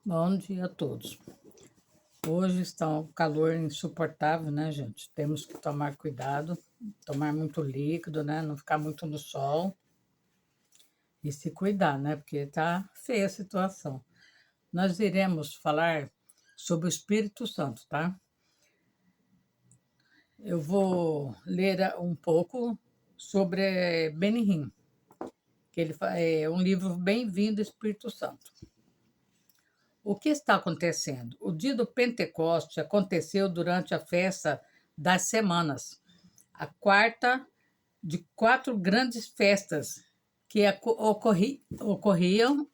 Bom dia a todos. Hoje está um calor insuportável, né, gente? Temos que tomar cuidado, tomar muito líquido, né? Não ficar muito no sol e se cuidar, né? Porque tá feia a situação. Nós iremos falar sobre o Espírito Santo, tá? Eu vou ler um pouco sobre Benihim, que é um livro Bem-vindo Espírito Santo. O que está acontecendo? O dia do Pentecoste aconteceu durante a festa das semanas, a quarta de 4 grandes festas que ocorriam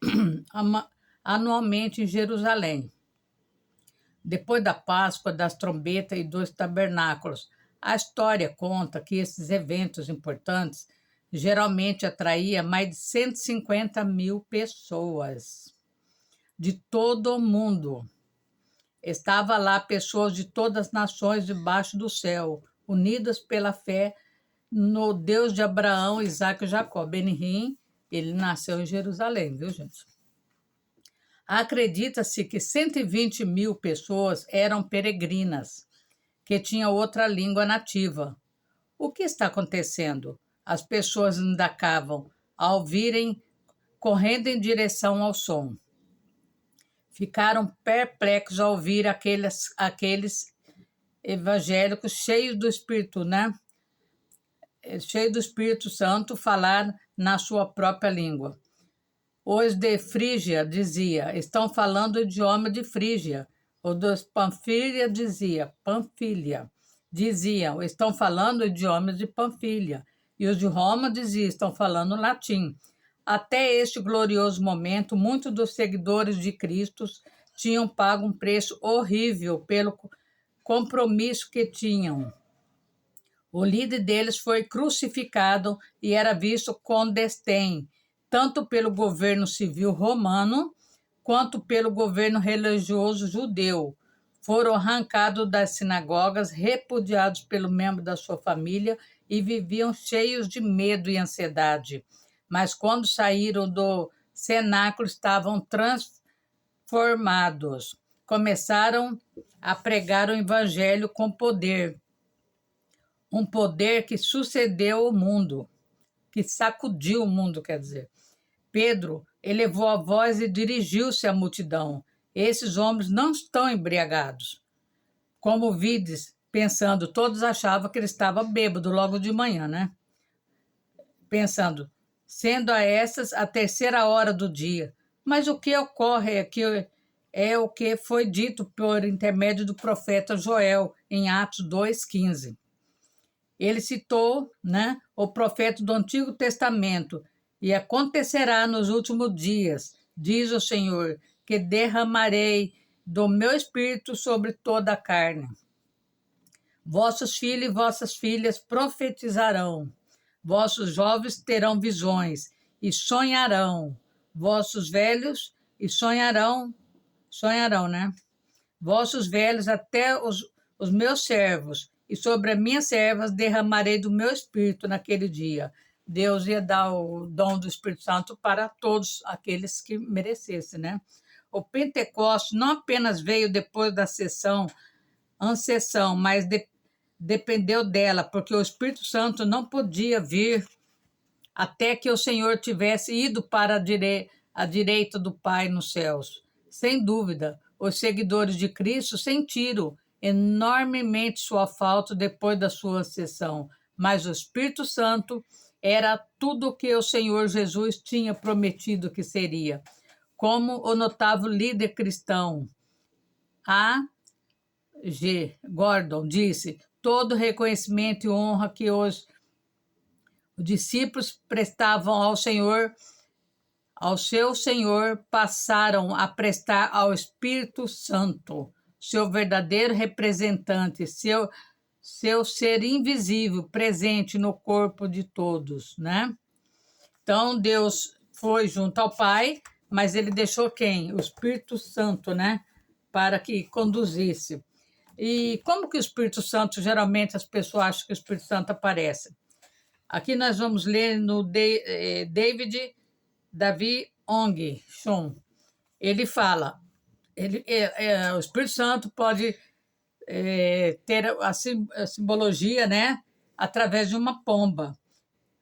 anualmente em Jerusalém. Depois da Páscoa, das trombetas e dos tabernáculos, a história conta que esses eventos importantes geralmente atraíam mais de 150 mil pessoas de todo o mundo. Estava lá pessoas de todas as nações debaixo do céu, unidas pela fé no Deus de Abraão, Isaac e Jacó. Benihim, ele nasceu em Jerusalém, viu, gente? Acredita-se que 120 mil pessoas eram peregrinas, que tinham outra língua nativa. O que está acontecendo? As pessoas indacavam ao virem correndo em direção ao som. Ficaram perplexos ao ouvir aqueles evangélicos cheios do Espírito, né? Cheios do Espírito Santo, falar na sua própria língua. Os de Frígia dizia, estão falando o idioma de Frígia. Os dos Panfilha diziam, estão falando o idioma de Panfilha. E os de Roma diziam, estão falando latim. Até este glorioso momento, muitos dos seguidores de Cristo tinham pago um preço horrível pelo compromisso que tinham. O líder deles foi crucificado e era visto com desdém, tanto pelo governo civil romano quanto pelo governo religioso judeu. Foram arrancados das sinagogas, repudiados pelo membro da sua família e viviam cheios de medo e ansiedade. Mas quando saíram do cenáculo, estavam transformados. Começaram a pregar o evangelho com poder. Um poder que sucedeu o mundo, que sacudiu o mundo, quer dizer. Pedro elevou a voz e dirigiu-se à multidão. Esses homens não estão embriagados. Como vides, pensando, todos achavam que ele estava bêbado logo de manhã, né? Pensando, sendo a essas a 3ª hora do dia. Mas o que ocorre aqui é o que foi dito por intermédio do profeta Joel, em Atos 2,15. Ele citou, né, o profeta do Antigo Testamento. E acontecerá nos últimos dias, diz o Senhor, que derramarei do meu espírito sobre toda a carne. Vossos filhos e vossas filhas profetizarão. Vossos jovens terão visões e sonharão. Vossos velhos e sonharão, né? Vossos velhos até os meus servos, e sobre as minhas servas derramarei do meu espírito naquele dia. Deus ia dar o dom do Espírito Santo para todos aqueles que merecessem, né? O Pentecostes não apenas veio depois da ancessão, mas dependeu dela, porque o Espírito Santo não podia vir até que o Senhor tivesse ido para a direita do Pai nos céus. Sem dúvida, os seguidores de Cristo sentiram enormemente sua falta depois da sua ascensão, mas o Espírito Santo era tudo o que o Senhor Jesus tinha prometido que seria. Como o notável líder cristão A. G. Gordon disse, todo reconhecimento e honra que os discípulos prestavam ao seu Senhor, passaram a prestar ao Espírito Santo, seu verdadeiro representante, seu ser invisível, presente no corpo de todos, né? Então, Deus foi junto ao Pai, mas ele deixou quem? O Espírito Santo, né? Para que conduzisse. E como que o Espírito Santo, geralmente as pessoas acham que o Espírito Santo aparece? Aqui nós vamos ler no David Ong Chon. Ele fala, o Espírito Santo pode ter a simbologia, né, através de uma pomba.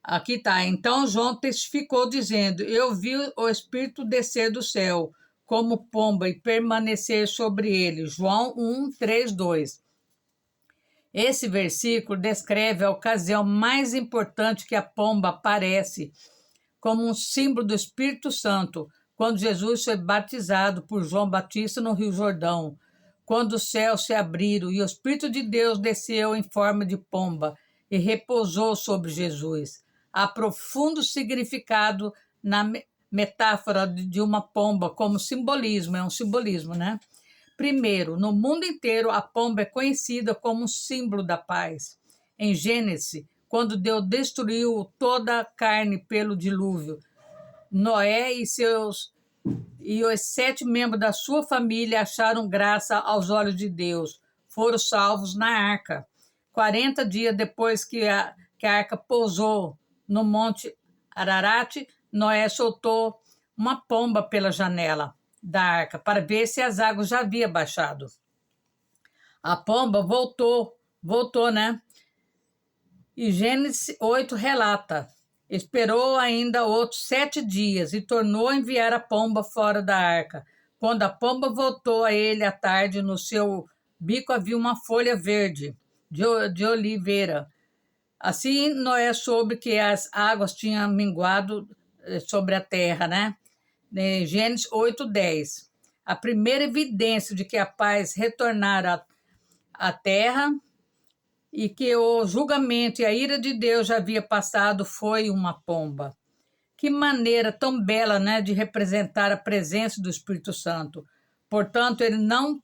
Aqui está. Então João testificou dizendo: Eu vi o Espírito descer do céu como pomba e permanecer sobre ele. João 1:3-2. Esse versículo descreve a ocasião mais importante que a pomba aparece como um símbolo do Espírito Santo, quando Jesus foi batizado por João Batista no Rio Jordão, quando os céus se abriram e o Espírito de Deus desceu em forma de pomba e repousou sobre Jesus. Há profundo significado na metáfora de uma pomba como simbolismo, é um simbolismo, né? Primeiro, no mundo inteiro, a pomba é conhecida como um símbolo da paz. Em Gênesis, quando Deus destruiu toda a carne pelo dilúvio, Noé e os 7 membros da sua família acharam graça aos olhos de Deus. Foram salvos na arca. 40 dias depois que a arca pousou no Monte Ararat, Noé soltou uma pomba pela janela da arca para ver se as águas já haviam baixado. A pomba voltou, né? E Gênesis 8 relata: esperou ainda outros 7 dias e tornou a enviar a pomba fora da arca. Quando a pomba voltou a ele à tarde, no seu bico havia uma folha verde de oliveira. Assim Noé soube que as águas tinham minguado sobre a terra, né? Gênesis 8:10. A primeira evidência de que a paz retornara à terra e que o julgamento e a ira de Deus já havia passado foi uma pomba. Que maneira tão bela, né, de representar a presença do Espírito Santo. Portanto, ele não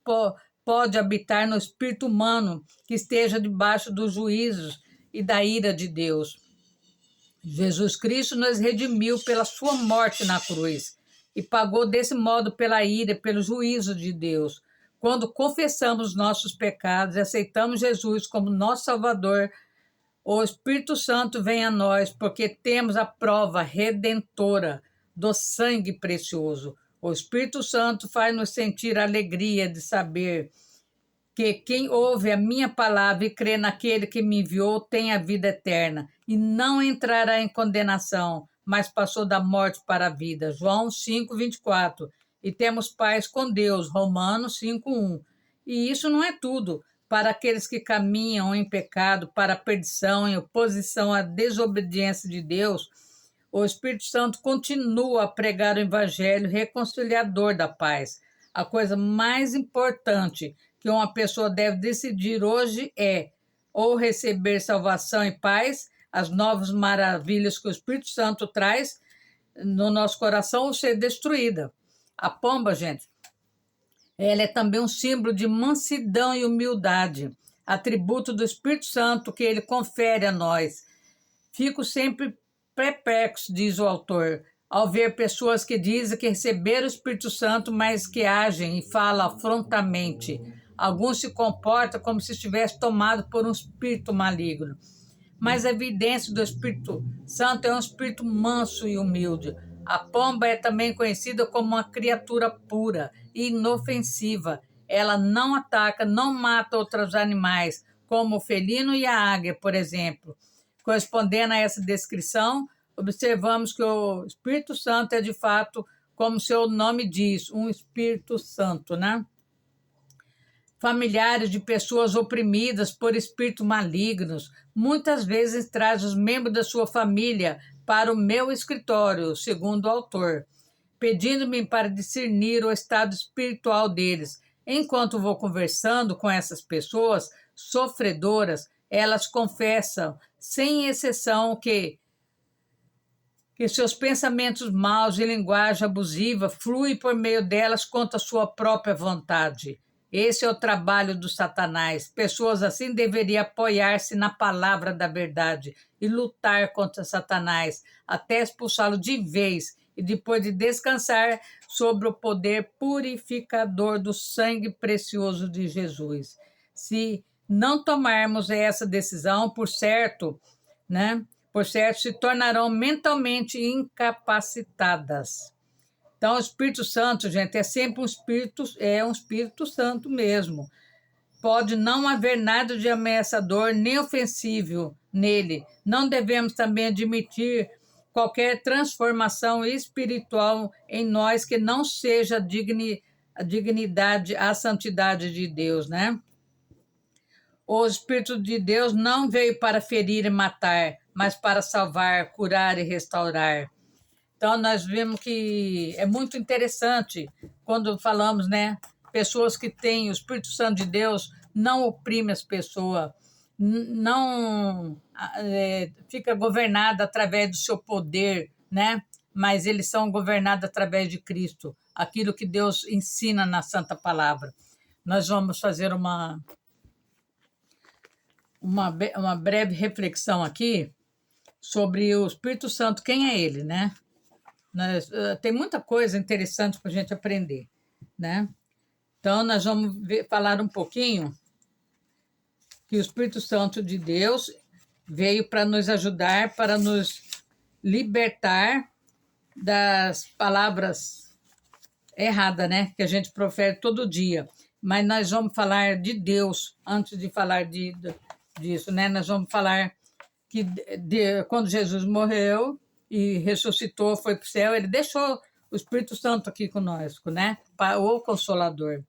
pode habitar no espírito humano que esteja debaixo dos juízos e da ira de Deus. Jesus Cristo nos redimiu pela sua morte na cruz e pagou desse modo pela ira, pelo juízo de Deus. Quando confessamos nossos pecados e aceitamos Jesus como nosso Salvador, o Espírito Santo vem a nós porque temos a prova redentora do sangue precioso. O Espírito Santo faz-nos sentir a alegria de saber que quem ouve a minha palavra e crê naquele que me enviou tem a vida eterna e não entrará em condenação, mas passou da morte para a vida. João 5:24. E temos paz com Deus. Romanos 5:1. E isso não é tudo. Para aqueles que caminham em pecado, para a perdição, em oposição à desobediência de Deus, o Espírito Santo continua a pregar o evangelho reconciliador da paz. A coisa mais importante que uma pessoa deve decidir hoje é ou receber salvação e paz, as novas maravilhas que o Espírito Santo traz no nosso coração, ou ser destruída. A pomba, gente, ela é também um símbolo de mansidão e humildade, atributo do Espírito Santo que ele confere a nós. Fico sempre perplexo, diz o autor, ao ver pessoas que dizem que receberam o Espírito Santo, mas que agem e falam afrontamente. Alguns se comportam como se estivesse tomado por um espírito maligno. Mas a evidência do Espírito Santo é um espírito manso e humilde. A pomba é também conhecida como uma criatura pura e inofensiva. Ela não ataca, não mata outros animais, como o felino e a águia, por exemplo. Correspondendo a essa descrição, observamos que o Espírito Santo é, de fato, como seu nome diz, um Espírito Santo, né? Familiares de pessoas oprimidas por espíritos malignos muitas vezes traz os membros da sua família para o meu escritório, segundo o autor, pedindo-me para discernir o estado espiritual deles. Enquanto vou conversando com essas pessoas sofredoras, elas confessam, sem exceção, que seus pensamentos maus e linguagem abusiva fluem por meio delas contra a sua própria vontade. Esse é o trabalho do Satanás. Pessoas assim deveriam apoiar-se na palavra da verdade e lutar contra Satanás até expulsá-lo de vez e depois de descansar sobre o poder purificador do sangue precioso de Jesus. Se não tomarmos essa decisão, por certo, se tornarão mentalmente incapacitadas. Então, o Espírito Santo, gente, é sempre um Espírito Santo mesmo. Pode não haver nada de ameaçador nem ofensivo nele. Não devemos também admitir qualquer transformação espiritual em nós que não seja a dignidade, a santidade de Deus, né? O Espírito de Deus não veio para ferir e matar, mas para salvar, curar e restaurar. Então, nós vemos que é muito interessante quando falamos, né? Pessoas que têm o Espírito Santo de Deus não oprimem as pessoas, não fica governada através do seu poder, né? Mas eles são governados através de Cristo, aquilo que Deus ensina na Santa Palavra. Nós vamos fazer uma breve reflexão aqui sobre o Espírito Santo, quem é ele, né? Tem muita coisa interessante para a gente aprender, né? Então, nós vamos falar um pouquinho que o Espírito Santo de Deus veio para nos ajudar, para nos libertar das palavras erradas, né? Que a gente profere todo dia. Mas nós vamos falar de Deus antes de falar disso, né? Nós vamos falar que quando Jesus morreu e ressuscitou, foi para o céu, ele deixou o Espírito Santo aqui conosco, né? O Consolador.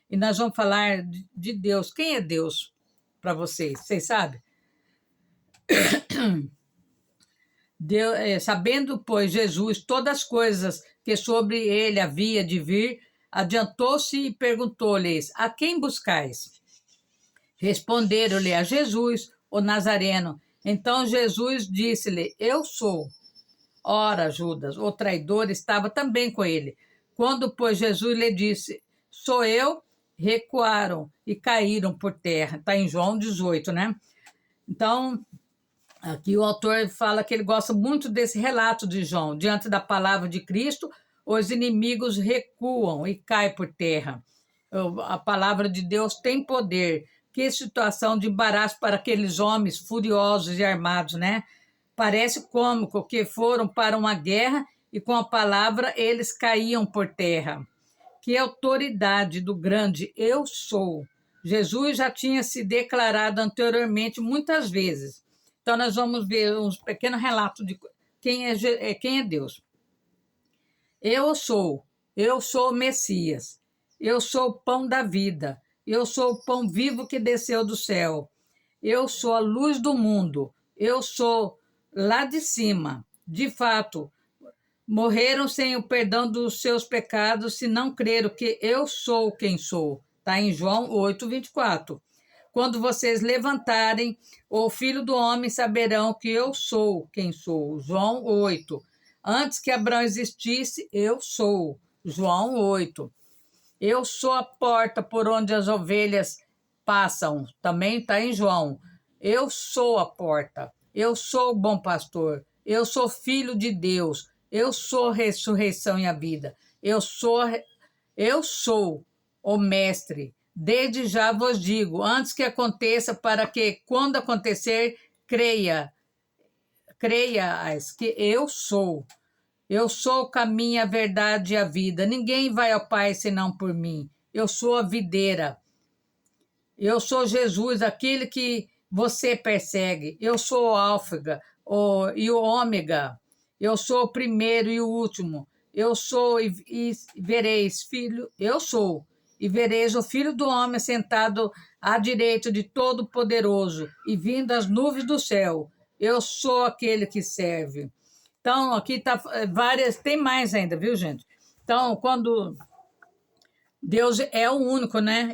E nós vamos falar de Deus. Quem é Deus para vocês? Vocês sabem? Deus, sabendo, pois, Jesus todas as coisas que sobre ele havia de vir, adiantou-se e perguntou-lhes: a quem buscais? Responderam-lhe: a Jesus, o Nazareno. Então Jesus disse-lhe: eu sou. Ora, Judas, o traidor, estava também com ele. Quando, pois, Jesus lhe disse: sou eu, recuaram e caíram por terra. Está em João 18, né? Então, aqui o autor fala que ele gosta muito desse relato de João. Diante da palavra de Cristo, os inimigos recuam e caem por terra. A palavra de Deus tem poder. Que situação de embaraço para aqueles homens furiosos e armados, né? Parece cômico que foram para uma guerra e com a palavra eles caíam por terra. Que autoridade do grande eu sou. Jesus já tinha se declarado anteriormente muitas vezes. Então, nós vamos ver uns pequenos relatos de quem é Deus. Eu sou o Messias, eu sou o pão da vida, eu sou o pão vivo que desceu do céu, eu sou a luz do mundo, eu sou lá de cima. De fato, morreram sem o perdão dos seus pecados se não creram que eu sou quem sou. Está em João 8:24. Quando vocês levantarem o Filho do Homem, saberão que eu sou quem sou. João 8. Antes que Abraão existisse, eu sou. João 8. Eu sou a porta por onde as ovelhas passam. Também está em João. Eu sou a porta. Eu sou o bom pastor. Eu sou filho de Deus. Eu sou a ressurreição e a vida. Eu sou o mestre. Desde já vos digo, antes que aconteça, para que, quando acontecer, creias que eu sou. Eu sou o caminho, a verdade e a vida. Ninguém vai ao Pai senão por mim. Eu sou a videira. Eu sou Jesus, aquele que você persegue. Eu sou o Alfa e o Ômega. Eu sou o primeiro e o último. Eu sou e vereis, filho. Eu sou. E vereis o Filho do Homem sentado à direita de Todo-Poderoso e vindo as nuvens do céu. Eu sou aquele que serve. Então, aqui está várias, tem mais ainda, viu, gente? Então, quando Deus é o único, né?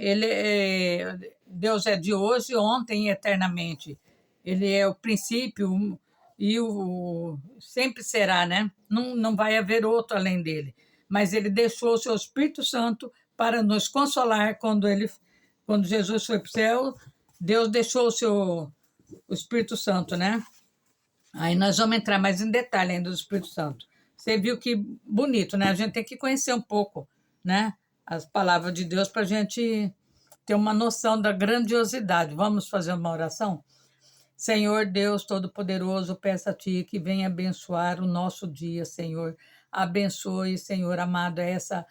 Deus é de hoje, ontem e eternamente. Ele é o princípio e sempre será, né? Não vai haver outro além dele. Mas ele deixou o seu Espírito Santo para nos consolar quando Jesus foi para o céu. Deus deixou o Espírito Santo, né? Aí nós vamos entrar mais em detalhe ainda do Espírito Santo. Você viu que bonito, né? A gente tem que conhecer um pouco, né? As palavras de Deus para a gente ter uma noção da grandiosidade. Vamos fazer uma oração? Senhor Deus Todo-Poderoso, peço a Ti que venha abençoar o nosso dia, Senhor. Abençoe, Senhor amado, essa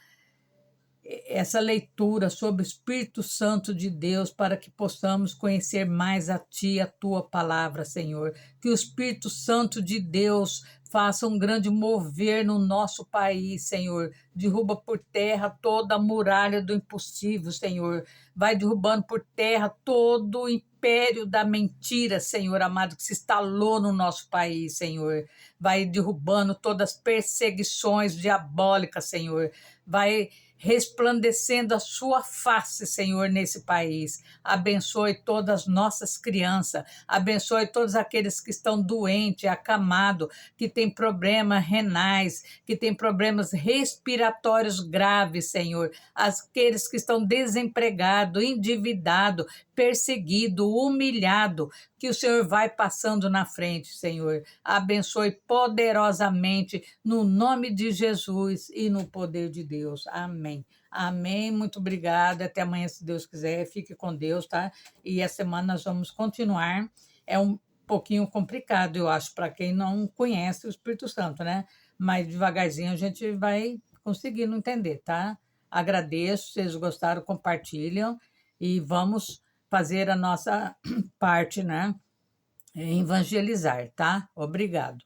leitura sobre o Espírito Santo de Deus, para que possamos conhecer mais a Ti, a Tua palavra, Senhor. Que o Espírito Santo de Deus faça um grande mover no nosso país, Senhor. Derruba por terra toda a muralha do impossível, Senhor. Vai derrubando por terra todo o império da mentira, Senhor amado, que se instalou no nosso país, Senhor. Vai derrubando todas as perseguições diabólicas, Senhor. Vai resplandecendo a sua face, Senhor, nesse país. Abençoe todas as nossas crianças, abençoe todos aqueles que estão doentes, acamados, que têm problemas renais, que têm problemas respiratórios graves, Senhor. Aqueles que estão desempregados, endividados, perseguidos, humilhados, que o Senhor vai passando na frente, Senhor. Abençoe poderosamente no nome de Jesus e no poder de Deus. Amém. Amém. Muito obrigada. Até amanhã, se Deus quiser. Fique com Deus, tá? E essa semana nós vamos continuar. É um pouquinho complicado, eu acho, para quem não conhece o Espírito Santo, né? Mas devagarzinho a gente vai conseguindo entender, tá? Agradeço, se vocês gostaram, compartilham e vamos fazer a nossa parte, né? Evangelizar, tá? Obrigado.